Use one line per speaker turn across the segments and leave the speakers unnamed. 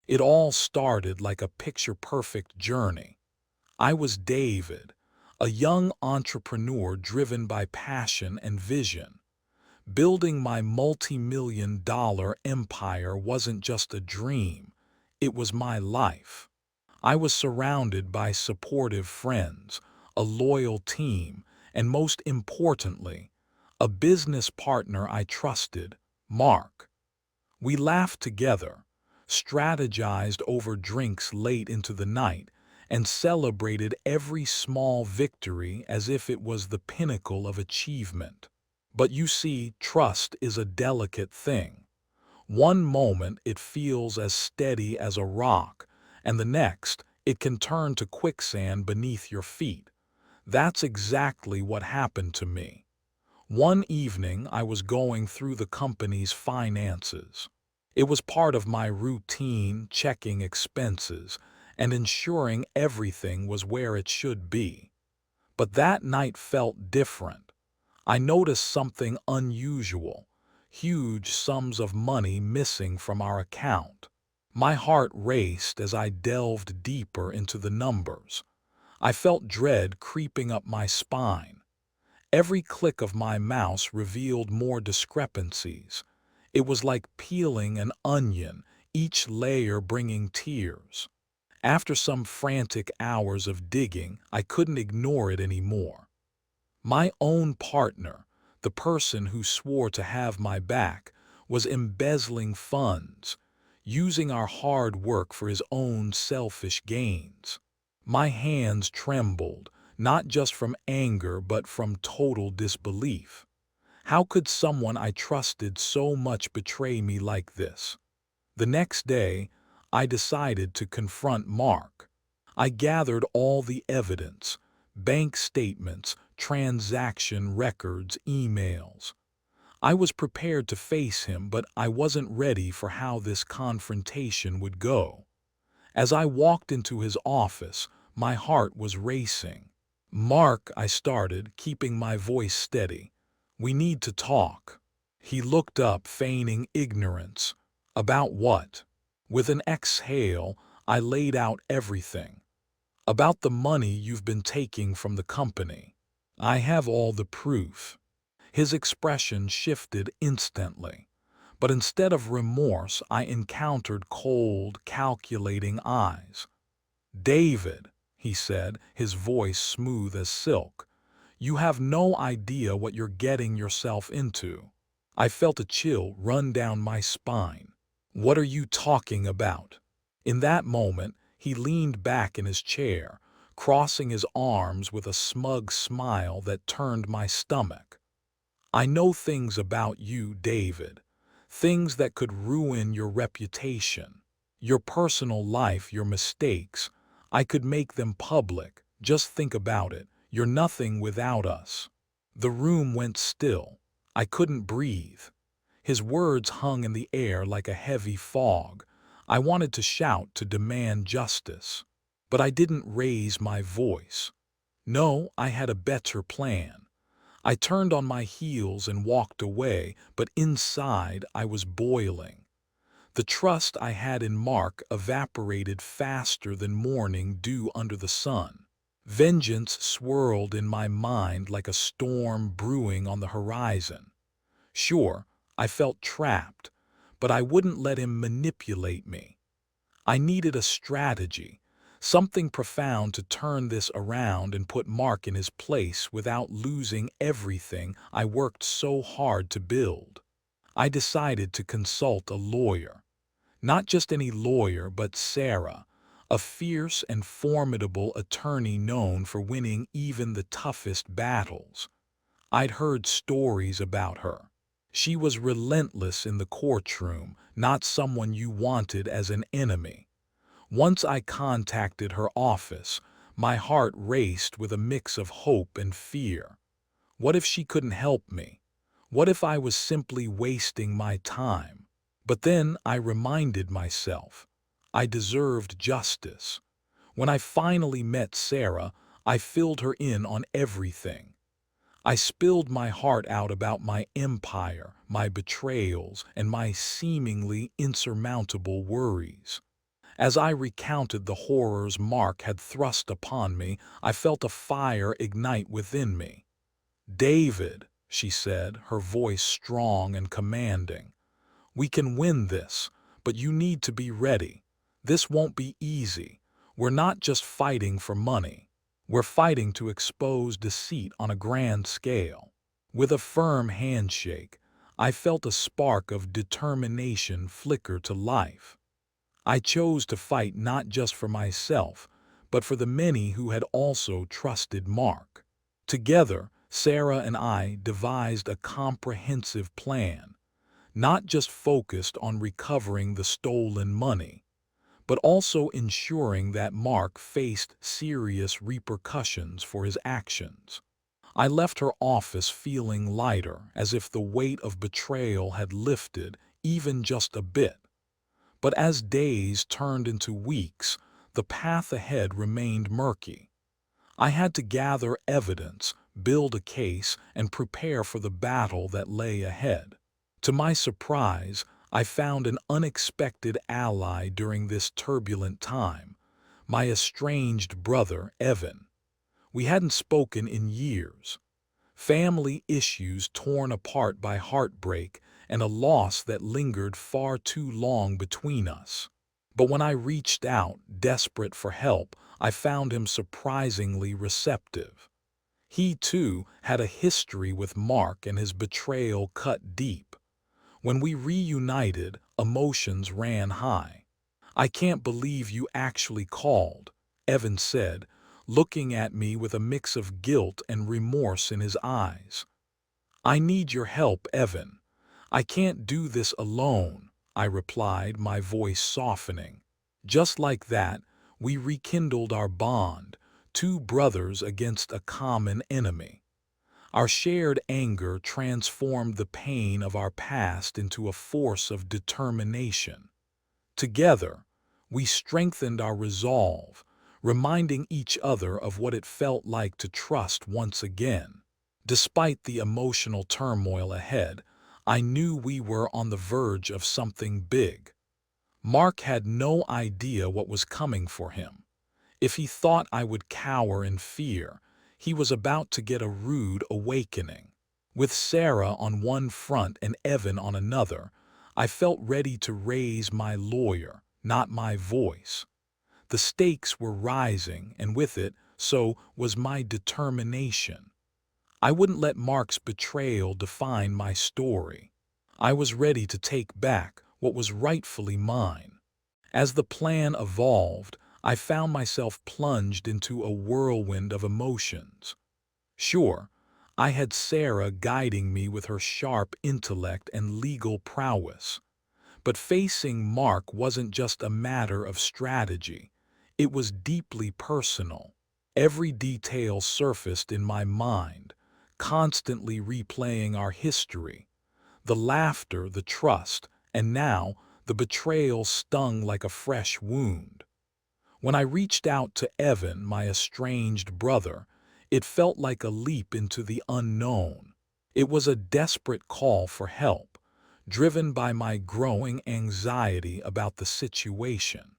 It all started like a picture-perfect journey. I was David, a young entrepreneur driven by passion and vision. Building my multi-million-dollar empire wasn't just a dream, it was my life. I was surrounded by supportive friends, a loyal team, and most importantly, a business partner I trusted, Mark. We laughed together, strategized over drinks late into the night, and celebrated every small victory as if it was the pinnacle of achievement. But you see, trust is a delicate thing. One moment it feels as steady as a rock, and the next it can turn to quicksand beneath your feet. That's exactly what happened to me. One evening I was going through the company's finances. It was part of my routine, checking expenses and ensuring everything was where it should be. But that night felt different. I noticed something unusual, huge sums of money missing from our account. My heart raced as I delved deeper into the numbers. I felt dread creeping up my spine. Every click of my mouse revealed more discrepancies. It was like peeling an onion, each layer bringing tears. After some frantic hours of digging, I couldn't ignore it anymore. My own partner, the person who swore to have my back, was embezzling funds, using our hard work for his own selfish gains. My hands trembled, not just from anger but from total disbelief. How could someone I trusted so much betray me like this? The next day, I decided to confront Mark. I gathered all the evidence, bank statements, transaction records, emails. I was prepared to face him, but I wasn't ready for how this confrontation would go. As I walked into his office, my heart was racing. "Mark," I started, keeping my voice steady, "we need to talk." He looked up, feigning ignorance. "About what?" With an exhale, I laid out everything. "About the money you've been taking from the company. I have all the proof." His expression shifted instantly. But instead of remorse, I encountered cold, calculating eyes. "David," he said, his voice smooth as silk, "you have no idea what you're getting yourself into." I felt a chill run down my spine. "What are you talking about?" In that moment, he leaned back in his chair, crossing his arms with a smug smile that turned my stomach. "I know things about you, David. Things that could ruin your reputation. Your personal life, your mistakes. I could make them public. Just think about it. You're nothing without us." The room went still. I couldn't breathe. His words hung in the air like a heavy fog. I wanted to shout, to demand justice. But I didn't raise my voice. No, I had a better plan. I turned on my heels and walked away, but inside I was boiling. The trust I had in Mark evaporated faster than morning dew under the sun. Vengeance swirled in my mind like a storm brewing on the horizon. Sure, I felt trapped, but I wouldn't let him manipulate me. I needed a strategy, something profound to turn this around and put Mark in his place without losing everything I worked so hard to build. I decided to consult a lawyer. Not just any lawyer, but Sarah, a fierce and formidable attorney known for winning even the toughest battles. I'd heard stories about her. She was relentless in the courtroom, not someone you wanted as an enemy. Once I contacted her office, my heart raced with a mix of hope and fear. What if she couldn't help me? What if I was simply wasting my time? But then I reminded myself, I deserved justice. When I finally met Sarah, I filled her in on everything. I spilled my heart out about my empire, my betrayals, and my seemingly insurmountable worries. As I recounted the horrors Mark had thrust upon me, I felt a fire ignite within me. "David," she said, her voice strong and commanding, "we can win this, but you need to be ready. This won't be easy. We're not just fighting for money. We're fighting to expose deceit on a grand scale." With a firm handshake, I felt a spark of determination flicker to life. I chose to fight not just for myself, but for the many who had also trusted Mark. Together, Sarah and I devised a comprehensive plan, not just focused on recovering the stolen money, but also ensuring that Mark faced serious repercussions for his actions. I left her office feeling lighter, as if the weight of betrayal had lifted even just a bit. But as days turned into weeks, the path ahead remained murky. I had to gather evidence, build a case, and prepare for the battle that lay ahead. To my surprise, I found an unexpected ally during this turbulent time: my estranged brother, Evan. We hadn't spoken in years. Family issues torn apart by heartbreak and a loss that lingered far too long between us. But when I reached out, desperate for help, I found him surprisingly receptive. He, too, had a history with Mark, and his betrayal cut deep. When we reunited, emotions ran high. "I can't believe you actually called," Evan said, looking at me with a mix of guilt and remorse in his eyes. "I need your help, Evan. I can't do this alone," I replied, my voice softening. Just like that, we rekindled our bond, two brothers against a common enemy. Our shared anger transformed the pain of our past into a force of determination. Together, we strengthened our resolve, reminding each other of what it felt like to trust once again. Despite the emotional turmoil ahead, I knew we were on the verge of something big. Mark had no idea what was coming for him. If he thought I would cower in fear, he was about to get a rude awakening. With Sarah on one front and Evan on another, I felt ready to raise my lawyer, not my voice. The stakes were rising, and with it, so was my determination. I wouldn't let Mark's betrayal define my story. I was ready to take back what was rightfully mine. As the plan evolved, I found myself plunged into a whirlwind of emotions. Sure, I had Sarah guiding me with her sharp intellect and legal prowess. But facing Mark wasn't just a matter of strategy. It was deeply personal. Every detail surfaced in my mind, constantly replaying our history. The laughter, the trust, and now the betrayal stung like a fresh wound. When I reached out to Evan, my estranged brother, it felt like a leap into the unknown. It was a desperate call for help, driven by my growing anxiety about the situation.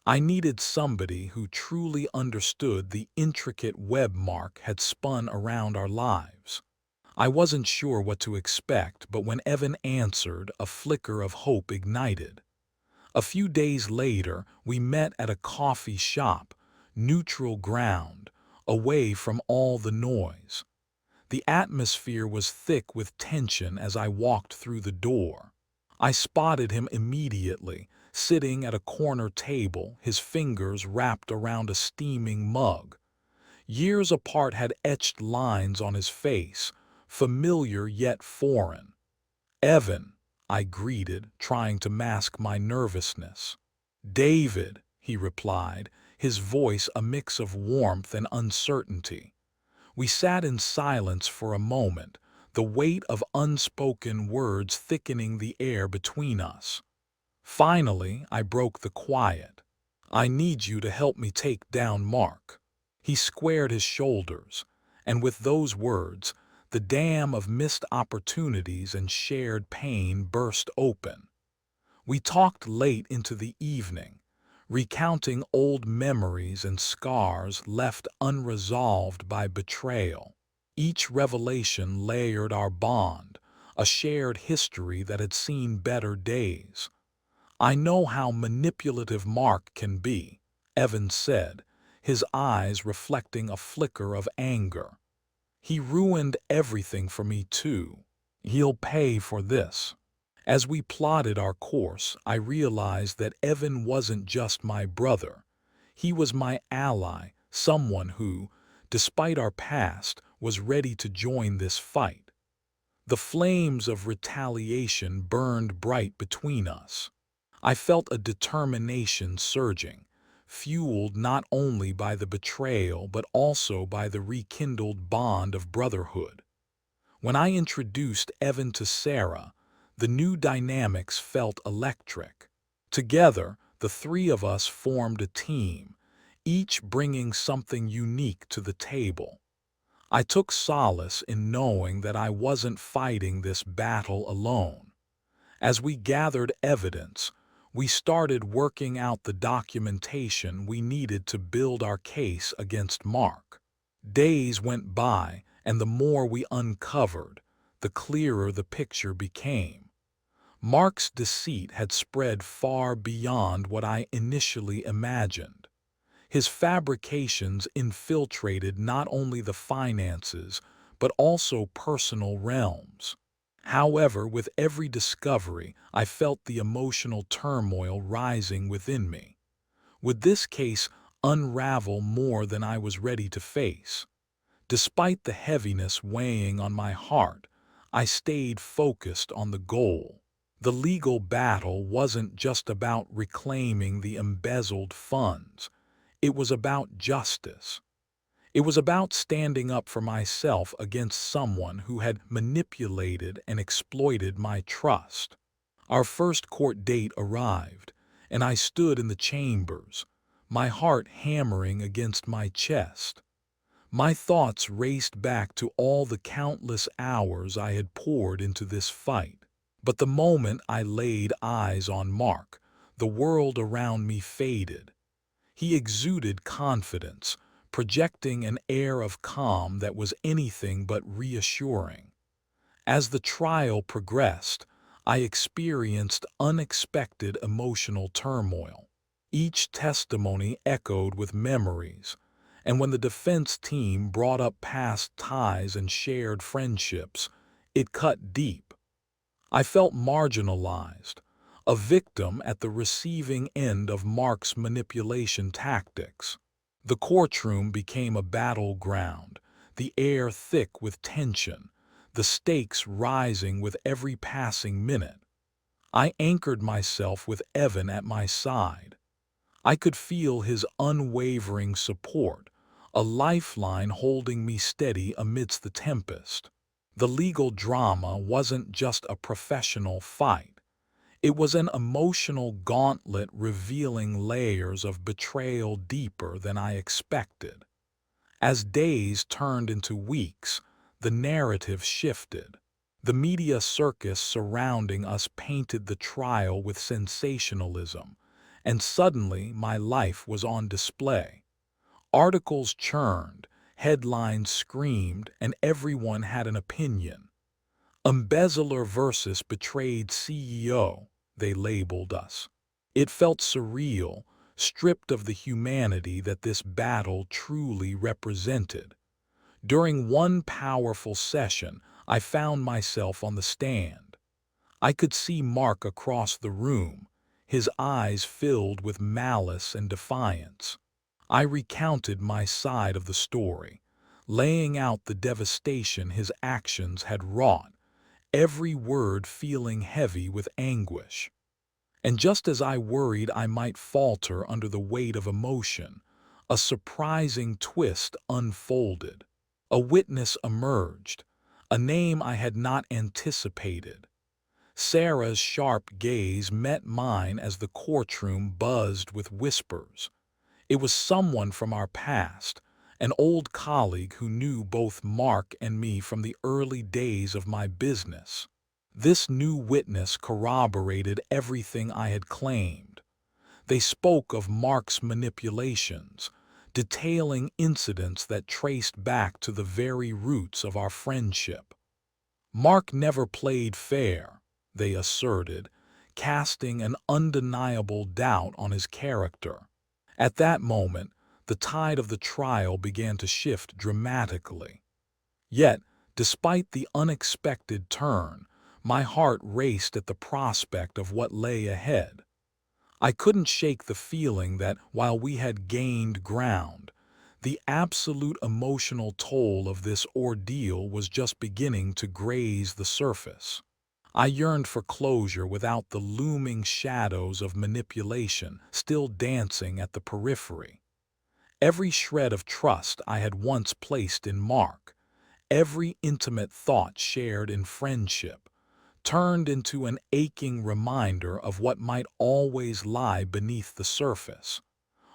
I needed somebody who truly understood the intricate web Mark had spun around our lives. I wasn't sure what to expect, but when Evan answered, a flicker of hope ignited. A few days later, we met at a coffee shop, neutral ground, away from all the noise. The atmosphere was thick with tension as I walked through the door. I spotted him immediately, sitting at a corner table, his fingers wrapped around a steaming mug. Years apart had etched lines on his face, familiar yet foreign. "Evan," I greeted, trying to mask my nervousness. "David," he replied, his voice a mix of warmth and uncertainty. We sat in silence for a moment, the weight of unspoken words thickening the air between us. Finally, I broke the quiet. "I need you to help me take down Mark." He squared his shoulders, and with those words, the dam of missed opportunities and shared pain burst open. We talked late into the evening, recounting old memories and scars left unresolved by betrayal. Each revelation layered our bond, a shared history that had seen better days. "I know how manipulative Mark can be," Evan said, his eyes reflecting a flicker of anger. "He ruined everything for me too. He'll pay for this." As we plotted our course, I realized that Evan wasn't just my brother. He was my ally, someone who, despite our past, was ready to join this fight. The flames of retaliation burned bright between us. I felt a determination surging, fueled not only by the betrayal but also by the rekindled bond of brotherhood. When I introduced Evan to Sarah, the new dynamics felt electric. Together, the three of us formed a team, each bringing something unique to the table. I took solace in knowing that I wasn't fighting this battle alone. As we gathered evidence, we started working out the documentation we needed to build our case against Mark. Days went by, and the more we uncovered, the clearer the picture became. Mark's deceit had spread far beyond what I initially imagined. His fabrications infiltrated not only the finances, but also personal realms. However, with every discovery, I felt the emotional turmoil rising within me. Would this case unravel more than I was ready to face? Despite the heaviness weighing on my heart, I stayed focused on the goal. The legal battle wasn't just about reclaiming the embezzled funds. It was about justice. It was about standing up for myself against someone who had manipulated and exploited my trust. Our first court date arrived, and I stood in the chambers, my heart hammering against my chest. My thoughts raced back to all the countless hours I had poured into this fight. But the moment I laid eyes on Mark, the world around me faded. He exuded confidence, projecting an air of calm that was anything but reassuring. As the trial progressed, I experienced unexpected emotional turmoil. Each testimony echoed with memories, and when the defense team brought up past ties and shared friendships, it cut deep. I felt marginalized, a victim at the receiving end of Mark's manipulation tactics. The courtroom became a battleground, the air thick with tension, the stakes rising with every passing minute. I anchored myself with Evan at my side. I could feel his unwavering support, a lifeline holding me steady amidst the tempest. The legal drama wasn't just a professional fight. It was an emotional gauntlet revealing layers of betrayal deeper than I expected. As days turned into weeks, the narrative shifted. The media circus surrounding us painted the trial with sensationalism, and suddenly my life was on display. Articles churned, headlines screamed, and everyone had an opinion. Embezzler versus betrayed CEO, they labeled us. It felt surreal, stripped of the humanity that this battle truly represented. During one powerful session, I found myself on the stand. I could see Mark across the room, his eyes filled with malice and defiance. I recounted my side of the story, laying out the devastation his actions had wrought, every word feeling heavy with anguish. And just as I worried I might falter under the weight of emotion, a surprising twist unfolded. A witness emerged, a name I had not anticipated. Sarah's sharp gaze met mine as the courtroom buzzed with whispers. It was someone from our past, an old colleague who knew both Mark and me from the early days of my business. This new witness corroborated everything I had claimed. They spoke of Mark's manipulations, detailing incidents that traced back to the very roots of our friendship. Mark never played fair, they asserted, casting an undeniable doubt on his character. At that moment, the tide of the trial began to shift dramatically. Yet, despite the unexpected turn, my heart raced at the prospect of what lay ahead. I couldn't shake the feeling that while we had gained ground, the absolute emotional toll of this ordeal was just beginning to graze the surface. I yearned for closure without the looming shadows of manipulation still dancing at the periphery. Every shred of trust I had once placed in Mark, every intimate thought shared in friendship, turned into an aching reminder of what might always lie beneath the surface,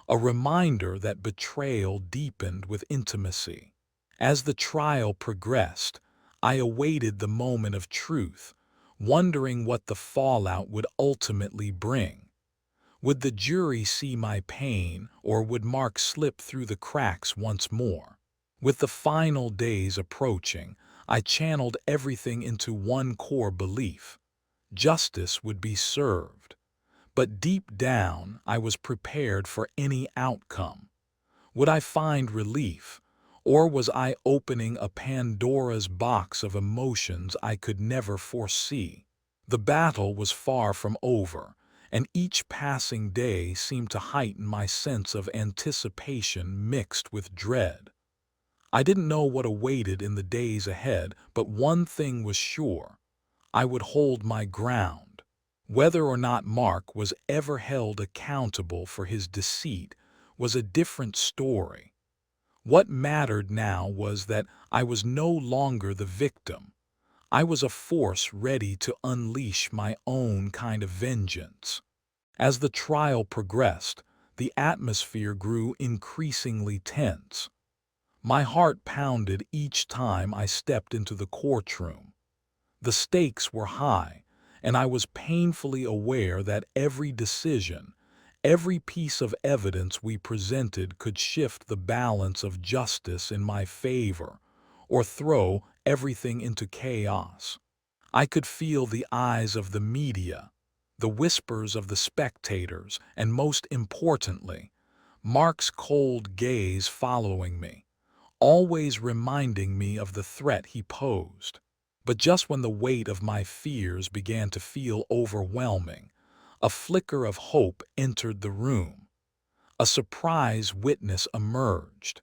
a reminder that betrayal deepened with intimacy. As the trial progressed, I awaited the moment of truth, wondering what the fallout would ultimately bring. Would the jury see my pain, or would Mark slip through the cracks once more? With the final days approaching, I channeled everything into one core belief: justice would be served. But deep down, I was prepared for any outcome. Would I find relief, or was I opening a Pandora's box of emotions I could never foresee? The battle was far from over, and each passing day seemed to heighten my sense of anticipation mixed with dread. I didn't know what awaited in the days ahead, but one thing was sure: I would hold my ground. Whether or not Mark was ever held accountable for his deceit was a different story. What mattered now was that I was no longer the victim. I was a force ready to unleash my own kind of vengeance. As the trial progressed, the atmosphere grew increasingly tense. My heart pounded each time I stepped into the courtroom. The stakes were high, and I was painfully aware that every decision, every piece of evidence we presented could shift the balance of justice in my favor, or throw everything into chaos. I could feel the eyes of the media, the whispers of the spectators, and most importantly, Mark's cold gaze following me, always reminding me of the threat he posed. But just when the weight of my fears began to feel overwhelming, a flicker of hope entered the room. A surprise witness emerged.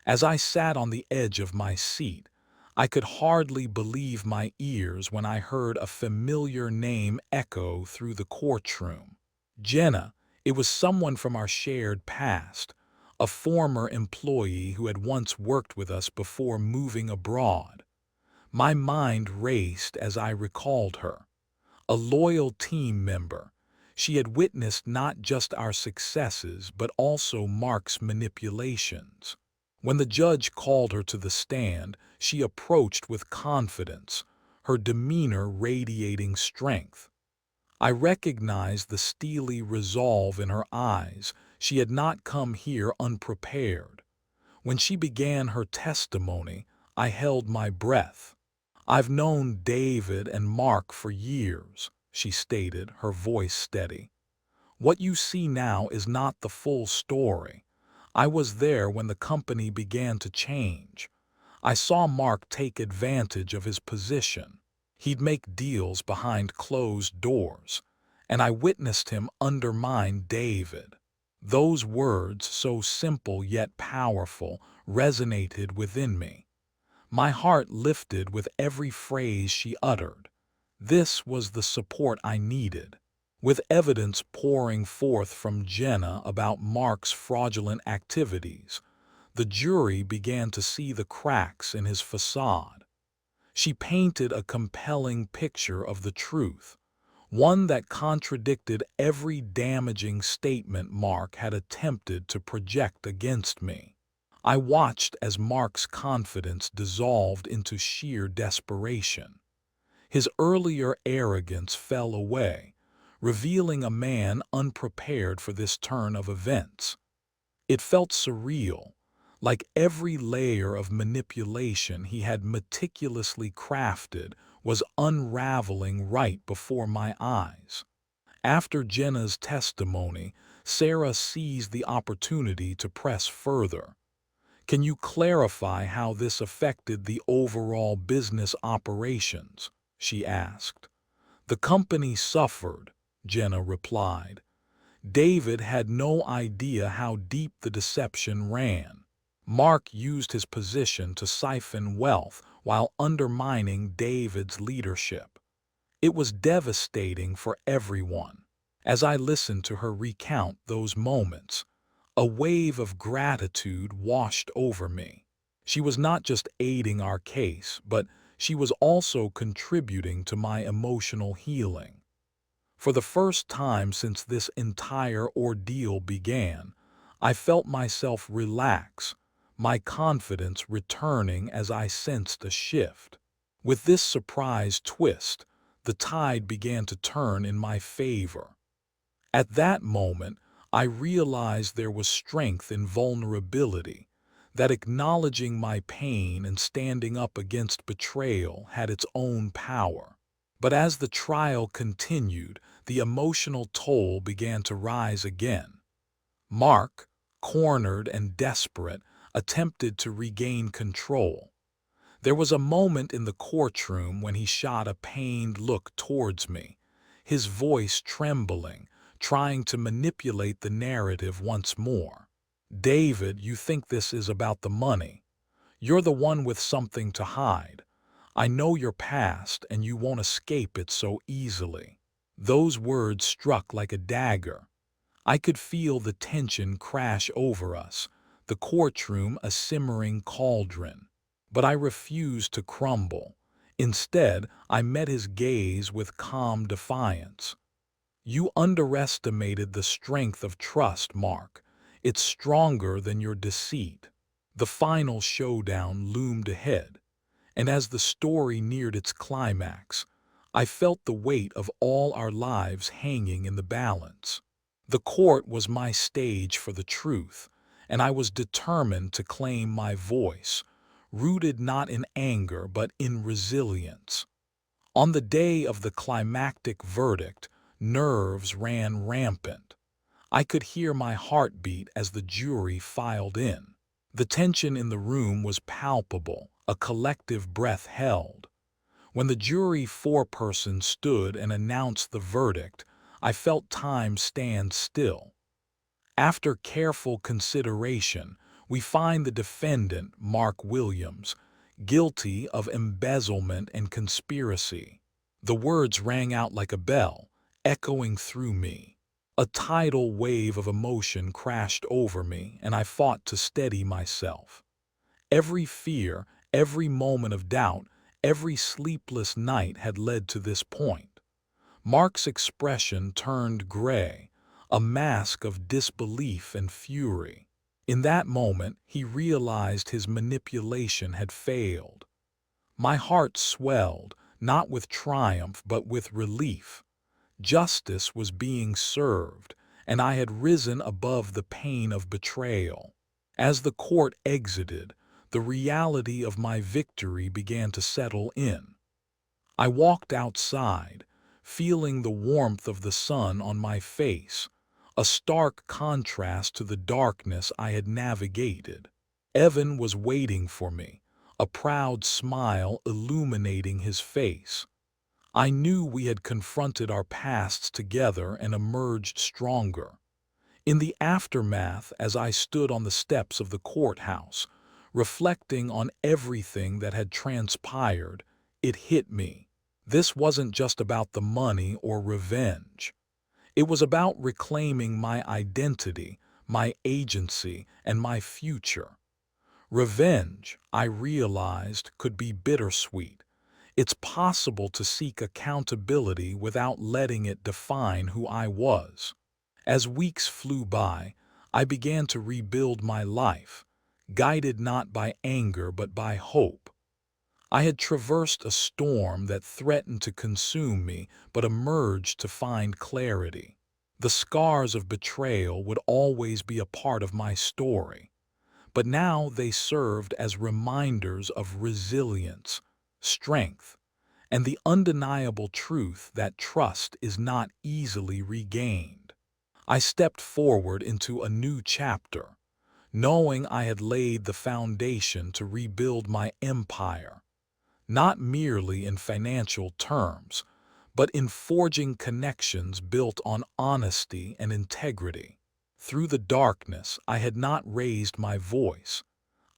As I sat on the edge of my seat, I could hardly believe my ears when I heard a familiar name echo through the courtroom. Jenna. It was someone from our shared past, a former employee who had once worked with us before moving abroad. My mind raced as I recalled her. A loyal team member, she had witnessed not just our successes but also Mark's manipulations. When the judge called her to the stand, she approached with confidence, her demeanor radiating strength. I recognized the steely resolve in her eyes. She had not come here unprepared. When she began her testimony, I held my breath. "I've known David and Mark for years," she stated, her voice steady. "What you see now is not the full story. I was there when the company began to change. I saw Mark take advantage of his position. He'd make deals behind closed doors, and I witnessed him undermine David." Those words, so simple yet powerful, resonated within me. My heart lifted with every phrase she uttered. This was the support I needed. With evidence pouring forth from Jenna about Mark's fraudulent activities, the jury began to see the cracks in his facade. She painted a compelling picture of the truth, one that contradicted every damaging statement Mark had attempted to project against me. I watched as Mark's confidence dissolved into sheer desperation. His earlier arrogance fell away, revealing a man unprepared for this turn of events. It felt surreal, like every layer of manipulation he had meticulously crafted was unraveling right before my eyes. After Jenna's testimony, Sarah seized the opportunity to press further. Can you clarify how this affected the overall business operations? She asked. The company suffered, Jenna replied. David had no idea how deep the deception ran. Mark used his position to siphon wealth while undermining David's leadership. It was devastating for everyone. As I listened to her recount those moments, a wave of gratitude washed over me. She was not just aiding our case, but she was also contributing to my emotional healing. For the first time since this entire ordeal began, I felt myself relax, my confidence returning as I sensed a shift. With this surprise twist, the tide began to turn in my favor. At that moment, I realized there was strength in vulnerability, that acknowledging my pain and standing up against betrayal had its own power. But as the trial continued, the emotional toll began to rise again. Mark, cornered and desperate, attempted to regain control. There was a moment in the courtroom when he shot a pained look towards me, his voice trembling, trying to manipulate the narrative once more. David, you think this is about the money. You're the one with something to hide. I know your past and you won't escape it so easily. Those words struck like a dagger. I could feel the tension crash over us, the courtroom a simmering cauldron. But I refused to crumble. Instead, I met his gaze with calm defiance. You underestimated the strength of trust, Mark. It's stronger than your deceit. The final showdown loomed ahead, and as the story neared its climax, I felt the weight of all our lives hanging in the balance. The court was my stage for the truth, and I was determined to claim my voice, rooted not in anger but in resilience. On the day of the climactic verdict, nerves ran rampant. I could hear my heartbeat as the jury filed in. The tension in the room was palpable, a collective breath held. When the jury foreperson stood and announced the verdict, I felt time stand still. After careful consideration, we find the defendant, Mark Williams, guilty of embezzlement and conspiracy. The words rang out like a bell, echoing through me. A tidal wave of emotion crashed over me, and I fought to steady myself. Every fear, every moment of doubt, every sleepless night had led to this point. Mark's expression turned gray, a mask of disbelief and fury. In that moment, he realized his manipulation had failed. My heart swelled, not with triumph but with relief. Justice was being served, and I had risen above the pain of betrayal. As the court exited, the reality of my victory began to settle in. I walked outside, feeling the warmth of the sun on my face, a stark contrast to the darkness I had navigated. Evan was waiting for me, a proud smile illuminating his face. I knew we had confronted our pasts together and emerged stronger. In the aftermath, as I stood on the steps of the courthouse, reflecting on everything that had transpired, it hit me. This wasn't just about the money or revenge. It was about reclaiming my identity, my agency, and my future. Revenge, I realized, could be bittersweet. It's possible to seek accountability without letting it define who I was. As weeks flew by, I began to rebuild my life, guided not by anger but by hope. I had traversed a storm that threatened to consume me, but emerged to find clarity. The scars of betrayal would always be a part of my story, but now they served as reminders of resilience, strength, and the undeniable truth that trust is not easily regained. I stepped forward into a new chapter, knowing I had laid the foundation to rebuild my empire, not merely in financial terms, but in forging connections built on honesty and integrity. Through the darkness, I had not raised my voice.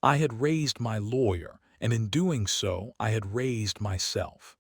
I had raised my lawyer, and in doing so, I had raised myself.